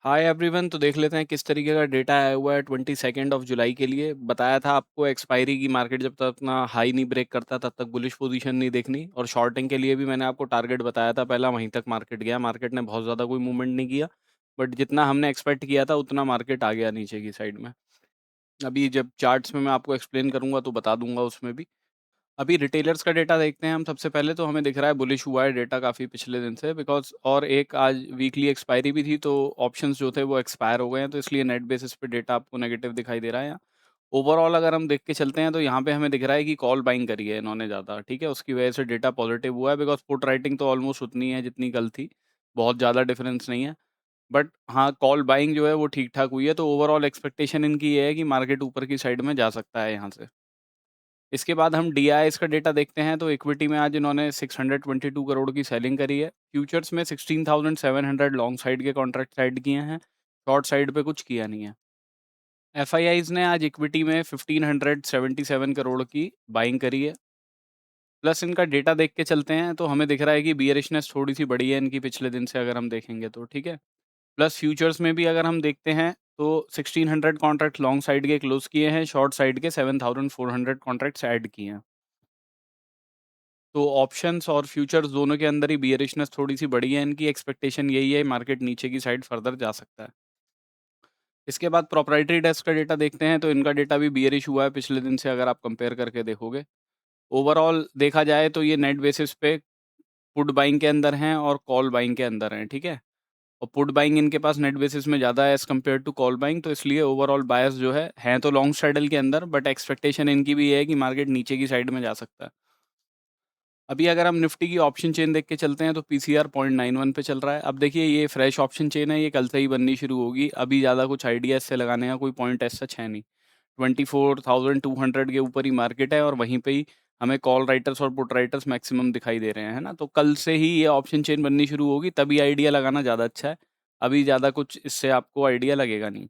Hi everyone. तो देख लेते हैं किस तरीके का डेटा आया हुआ है 22 जुलाई के लिए। बताया था आपको एक्सपायरी की मार्केट जब तक अपना हाई नहीं ब्रेक करता तब तक बुलिश पोजीशन नहीं देखनी, और शॉर्टिंग के लिए भी मैंने आपको टारगेट बताया था। पहला वहीं तक मार्केट गया, मार्केट ने बहुत ज़्यादा कोई मूवमेंट नहीं किया, बट जितना हमने एक्सपेक्ट किया था उतना मार्केट आ गया नीचे की साइड में। अभी जब चार्ट्स में मैं आपको एक्सप्लेन करूंगा तो बता दूंगा उसमें भी। अभी रिटेलर्स का डेटा देखते हैं हम। सबसे पहले तो हमें दिख रहा है बुलिश हुआ है डेटा काफ़ी पिछले दिन से, बिकॉज और एक आज वीकली एक्सपायरी भी थी, तो ऑप्शंस जो थे वो एक्सपायर हो गए हैं, तो इसलिए नेट बेसिस पे डेटा आपको नेगेटिव दिखाई दे रहा है यहाँ। ओवरऑल अगर हम देख के चलते हैं तो यहाँ पे हमें दिख रहा है कि कॉल बाइंग करी है इन्होंने ज़्यादा, ठीक है, उसकी वजह से डेटा पॉजिटिव हुआ है। बिकॉज पुट राइटिंग तो ऑलमोस्ट उतनी है जितनी कल थी, बहुत ज़्यादा डिफरेंस नहीं है। बट हाँ, कॉल बाइंग जो है वो ठीक ठाक हुई है, तो ओवरऑल एक्सपेक्टेशन इनकी ये है कि मार्केट ऊपर की साइड में जा सकता है यहाँ से। इसके बाद हम डीआईएस का डेटा देखते हैं, तो इक्विटी में आज इन्होंने 622 करोड़ की सेलिंग करी है। फ्यूचर्स में 16,700 लॉन्ग साइड के कॉन्ट्रैक्ट साइड किए हैं, शॉर्ट साइड पे कुछ किया नहीं है। एफआईआईज ने आज इक्विटी में 1577 करोड़ की बाइंग करी है। प्लस इनका डेटा देख के चलते हैं तो हमें दिख रहा है कि बियरिशनेस थोड़ी सी बढ़ी है इनकी पिछले दिन से, अगर हम देखेंगे तो ठीक है। प्लस फ्यूचर्स में भी अगर हम देखते हैं तो 1600 कॉन्ट्रैक्ट लॉन्ग साइड के क्लोज किए हैं, शॉर्ट साइड के 7400 कॉन्ट्रैक्ट्स ऐड किए हैं। तो ऑप्शंस और फ्यूचर्स दोनों के अंदर ही बियरिशनेस थोड़ी सी बढ़ी है, इनकी एक्सपेक्टेशन यही है मार्केट नीचे की साइड फर्दर जा सकता है। इसके बाद प्रोप्राइटरी डेस्क का डेटा देखते हैं, तो इनका डेटा भी बियरिश हुआ है पिछले दिन से, अगर आप कंपेयर करके देखोगे। ओवरऑल देखा जाए तो ये नेट बेसिस पे पुट बाइंग के अंदर हैं और कॉल बाइंग के अंदर हैं, ठीक है। और पुट बाइंग इनके पास नेट बेसिस में ज़्यादा है as compare to call buying, तो इसलिए ओवरऑल बायस जो है हैं तो लॉन्ग स्ट्रैडल के अंदर, बट एक्सपेक्टेशन इनकी भी ये है कि मार्केट नीचे की साइड में जा सकता है। अभी अगर हम निफ्टी की ऑप्शन चेन देख के चलते हैं तो पीसीआर 0.91 पे चल रहा है। अब देखिए ये फ्रेश ऑप्शन चेन है, ये कल से ही बननी शुरू होगी। अभी ज़्यादा कुछ आइडिया इससे लगाने का कोई पॉइंट ऐसा है नहीं। 24,200 के ऊपर ही मार्केट है और वहीं पे ही हमें कॉल राइटर्स और पुट राइटर्स मैक्सिमम दिखाई दे रहे हैं, है ना। तो कल से ही ये ऑप्शन चेन बननी शुरू होगी, तभी आइडिया लगाना ज़्यादा अच्छा है। अभी ज़्यादा कुछ इससे आपको आइडिया लगेगा नहीं।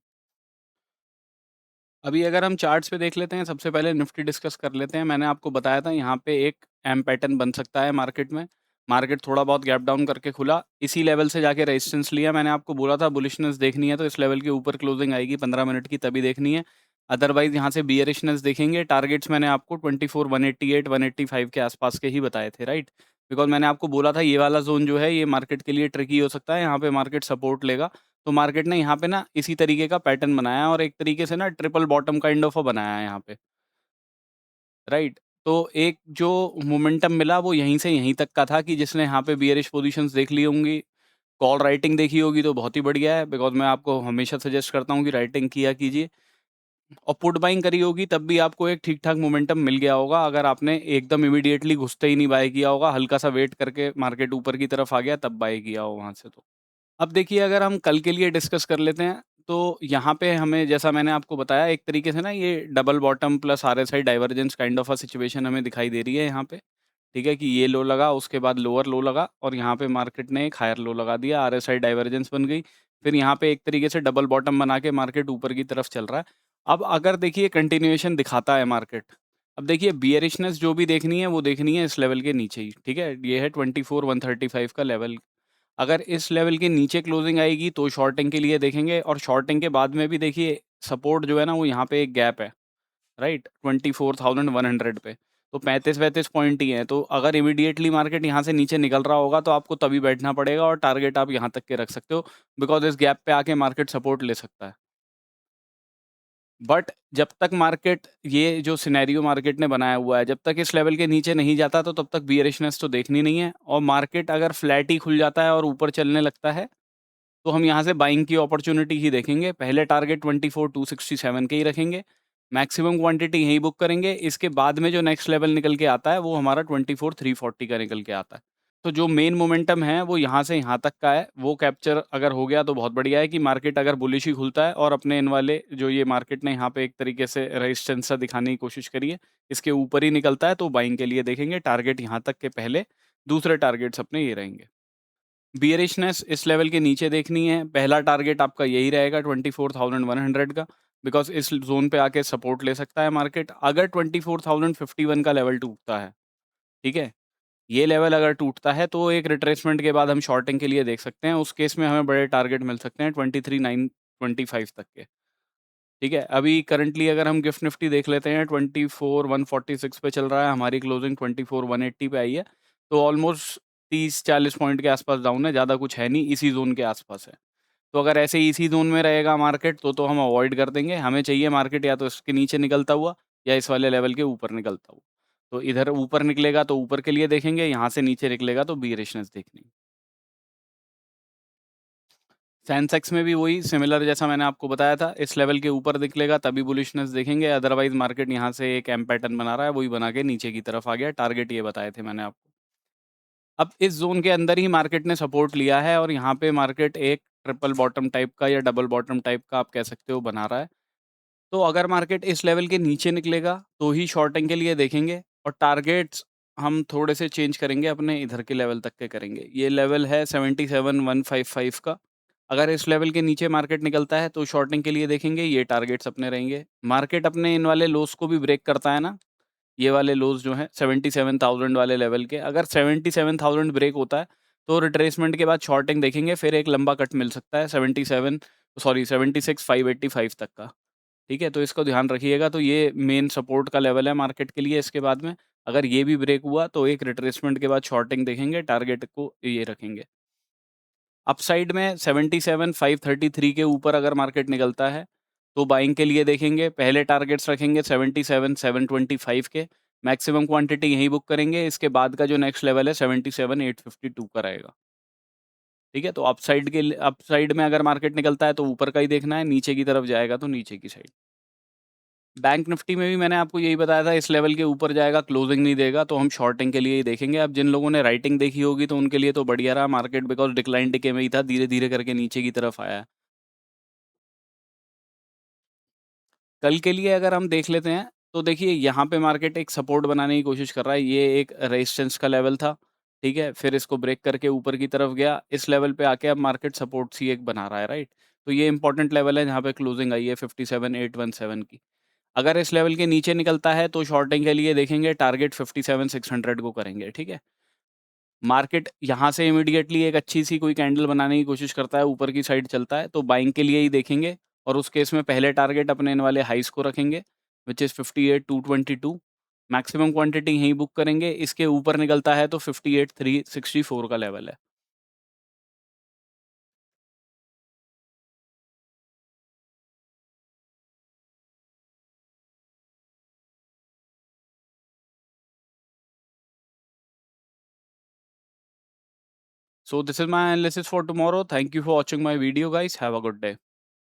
अभी अगर हम चार्ट्स पे देख लेते हैं, सबसे पहले निफ्टी डिस्कस कर लेते हैं। मैंने आपको बताया था यहाँ पे एक एम पैटर्न बन सकता है मार्केट में। मार्केट थोड़ा बहुत गैप डाउन करके खुला, इसी लेवल से जाके रेजिस्टेंस लिया। मैंने आपको बोला था बुलिशनेस देखनी है तो इस लेवल के ऊपर क्लोजिंग आएगी 15 मिनट की, तभी देखनी है। अदरवाइज यहाँ से बियरिशनेस देखेंगे। टारगेट्स मैंने आपको 24 188 185 के आसपास के ही बताए थे, राइट। बिकॉज मैंने आपको बोला था ये वाला जोन जो है ये मार्केट के लिए ट्रिकी हो सकता है, यहाँ पे मार्केट सपोर्ट लेगा। तो मार्केट ने यहाँ पे ना इसी तरीके का पैटर्न बनाया और एक तरीके से ना ट्रिपल बॉटम काइंड ऑफ बनाया है यहाँ पे, राइट। तो एक जो मोमेंटम मिला वो यहीं से यहीं तक का था कि जिसने यहाँ पे बियरिश पोजीशंस देख ली होंगी, कॉल राइटिंग देखी होगी तो बहुत ही बढ़िया है। बिकॉज मैं आपको हमेशा सजेस्ट करता हूँ कि राइटिंग किया कीजिए, और पुट बाइंग करी होगी तब भी आपको एक ठीक ठाक मोमेंटम मिल गया होगा। अगर आपने एकदम इमीडिएटली घुसते ही नहीं बाय किया होगा, हल्का सा वेट करके मार्केट ऊपर की तरफ आ गया तब बाय किया हो वहाँ से। तो अब देखिए अगर हम कल के लिए डिस्कस कर लेते हैं, तो यहाँ पे हमें जैसा मैंने आपको बताया एक तरीके से ना ये double bottom plus RSI divergence kind of a situation हमें दिखाई दे रही है यहाँ पे, ठीक है। कि ये लो लगा, उसके बाद लोअर लो लगा, और यहाँ पे मार्केट ने एक हायर लो लगा दिया, आरएसआई डाइवर्जेंस बन गई। फिर यहाँ पे एक तरीके से डबल बॉटम बना के मार्केट ऊपर की तरफ चल रहा है। अब अगर देखिए कंटिन्यूएशन दिखाता है मार्केट, अब देखिए बियरिशनेस जो भी देखनी है वो देखनी है इस लेवल के नीचे ही, ठीक है। ये है 24 135 का लेवल। अगर इस लेवल के नीचे क्लोजिंग आएगी तो शॉर्टिंग के लिए देखेंगे, और शॉर्टिंग के बाद में भी देखिए सपोर्ट जो है ना वो यहाँ पे एक गैप है, राइट, 24,100 पे। तो 35-35 पॉइंट ही है। तो अगर इमीडिएटली मार्केट यहाँ से नीचे निकल रहा होगा तो आपको तभी बैठना पड़ेगा, और टारगेट आप यहाँ तक के रख सकते हो, बिकॉज इस गैप पे आके मार्केट सपोर्ट ले सकता है। बट जब तक मार्केट ये जो सिनेरियो मार्केट ने बनाया हुआ है, जब तक इस लेवल के नीचे नहीं जाता तो तब तक बियरिशनेस तो देखनी नहीं है। और मार्केट अगर फ्लैट ही खुल जाता है और ऊपर चलने लगता है तो हम यहाँ से बाइंग की अपॉर्चुनिटी ही देखेंगे। पहले टारगेट 24,267 के ही रखेंगे, मैक्सिमम क्वांटिटी यहीं बुक करेंगे। इसके बाद में जो नेक्स्ट लेवल निकल के आता है वो हमारा 24,340 का निकल के आता है। तो जो मेन मोमेंटम है वो यहाँ से यहाँ तक का है, वो कैप्चर अगर हो गया तो बहुत बढ़िया है। कि मार्केट अगर बुलिश ही खुलता है और अपने इन वाले जो ये मार्केट ने यहाँ पे एक तरीके से रेजिस्टेंस सा दिखाने की कोशिश करी है, इसके ऊपर ही निकलता है तो बाइंग के लिए देखेंगे। टारगेट यहाँ तक के पहले, दूसरे टारगेट्स अपने ये रहेंगे। बियरिशनेस इस लेवल के नीचे देखनी है। पहला टारगेट आपका यही रहेगा 24,100 का, बिकॉज इस जोन पे आके सपोर्ट ले सकता है मार्केट। अगर 24,051 का लेवल टूटता है, ठीक है, ये लेवल अगर टूटता है तो एक रिट्रेसमेंट के बाद हम शॉर्टिंग के लिए देख सकते हैं। उस केस में हमें बड़े टारगेट मिल सकते हैं 23,925 तक के। ठीक है? अभी करंटली अगर हम गिफ्ट निफ्टी देख लेते हैं 24,146 पे चल रहा है, हमारी क्लोजिंग 24,180 पे आई है। तो ऑलमोस्ट 30-40 पॉइंट के आसपास डाउन है, ज़्यादा कुछ है नहीं, इसी ज़ोन के आसपास है। तो अगर ऐसे ही इसी ज़ोन में रहेगा मार्केट तो हम अवॉइड कर देंगे। हमें चाहिए मार्केट या तो इसके नीचे निकलता हुआ या इस वाले लेवल के ऊपर निकलता हुआ। तो इधर ऊपर निकलेगा तो ऊपर के लिए देखेंगे, यहाँ से नीचे निकलेगा तो बीयरिशनेस देखनी। सेंसेक्स में भी वही सिमिलर जैसा मैंने आपको बताया था, इस लेवल के ऊपर निकलेगा तभी बुलिशनेस देखेंगे, अदरवाइज़ मार्केट यहाँ से एक एम पैटर्न बना रहा है, वही बना के नीचे की तरफ आ गया। टारगेट ये बताए थे मैंने आपको। अब इस ज़ोन के अंदर ही मार्केट ने सपोर्ट लिया है और यहाँ पे मार्केट एक ट्रिपल बॉटम टाइप का या डबल बॉटम टाइप का आप कह सकते हो बना रहा है। तो अगर मार्केट इस लेवल के नीचे निकलेगा, तो ही शॉर्टिंग के लिए देखेंगे और टारगेट्स हम थोड़े से चेंज करेंगे, अपने इधर के लेवल तक के करेंगे। ये लेवल है 77,155 का। अगर इस लेवल के नीचे मार्केट निकलता है, तो शॉर्टिंग के लिए देखेंगे, ये टारगेट्स अपने रहेंगे। मार्केट अपने इन वाले लोज़ को भी ब्रेक करता है ना, ये वाले लोज़ जो हैं 77,000 वाले लेवल के, अगर 77,000 ब्रेक होता है, तो रिट्रेसमेंट के बाद शॉर्टिंग देखेंगे, फिर एक लंबा कट मिल सकता है 76,585 तक का। ठीक है? तो इसको ध्यान रखिएगा, तो ये मेन सपोर्ट का लेवल है मार्केट के लिए इसके बाद में। अगर ये भी ब्रेक हुआ, तो एक रिट्रेसमेंट के बाद शॉर्टिंग देखेंगे, टारगेट को ये रखेंगे। अपसाइड में 77,533 के ऊपर अगर मार्केट निकलता है, तो बाइंग के लिए देखेंगे। पहले टारगेट्स रखेंगे 77,725 के, मैक्सिमम क्वांटिटी यहीं बुक करेंगे। इसके बाद का जो नेक्स्ट लेवल है 77,852 का रहेगा। ठीक है? तो अपसाइड में अगर मार्केट निकलता है, तो ऊपर का ही देखना है, नीचे की तरफ जाएगा तो नीचे की साइड। बैंक निफ्टी में भी मैंने आपको यही बताया था, इस लेवल के ऊपर जाएगा, क्लोजिंग नहीं देगा, तो हम शॉर्टिंग के लिए ही देखेंगे। अब जिन लोगों ने राइटिंग देखी होगी, तो उनके लिए तो बढ़िया रहा मार्केट, बिकॉज़ डिक्लाइन डिके में ही था, धीरे-धीरे करके नीचे की तरफ आया है। कल के लिए अगर हम देख लेते हैं, तो देखिए यहाँ पे मार्केट एक सपोर्ट बनाने की कोशिश कर रहा है। ये एक रेजिस्टेंस का लेवल था, ठीक है? फिर इसको ब्रेक करके ऊपर की तरफ गया। इस लेवल पे आके अब मार्केट सपोर्ट सी एक बना रहा है, राइट? तो ये इम्पोर्टेंट लेवल है जहाँ पे क्लोजिंग आई है 57,817 की। अगर इस लेवल के नीचे निकलता है, तो शॉर्टिंग के लिए देखेंगे, टारगेट 57,600 को करेंगे, ठीक है? मार्केट यहाँ से इमीडिएटली एक अच्छी-सी कोई कैंडल बनाने की कोशिश करता है, ऊपर की साइड चलता है, तो बाइंग के लिए ही देखेंगे और उस केस में पहले टारगेट अपने इन वाले हाइज़ को रखेंगे, व्हिच इज़ 58,222। मैक्सिमम क्वांटिटी यहीं बुक करेंगे, इसके ऊपर निकलता है तो 58,364 का लेवल है। So this is my analysis for tomorrow. Thank you for watching my video guys. Have a good day.